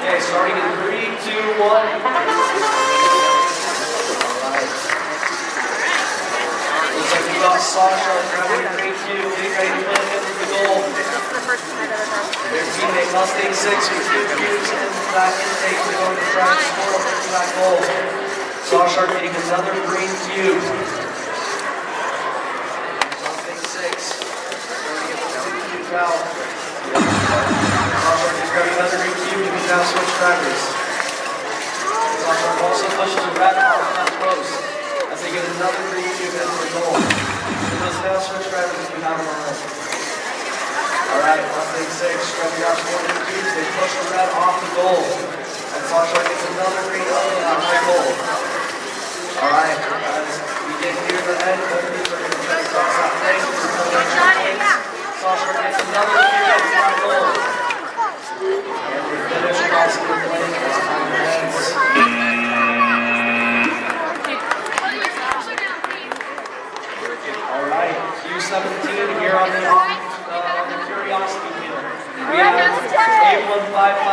Okay, starting in 3, 2, 1. Looks like we got Sasha grabbing 3, 2, getting ready to put it into the goal. Their teammate Mustang 6 with 2 cubes and that intake to go to try and score up into that goal. Sasha getting another green cube. Mustang 6 going to get the 2 cubes out. Sasha is grabbing another green cube and we now switch drivers. Sasha also pushes the red off that post as they get another green cube into the goal. So those now switch drivers as we have them on hold. Alright, Mustang 6 grabbing out 4 green cubes. They push the red off the goal. And Sasha gets another green element out of the goal. Alright, as we get near the end, both teams are going to try to cross that plane. Sasha gets another cube out of that goal. And we finish crossing the plane as time ends. Alright, Q17 here on the Curiosity field. We have A155.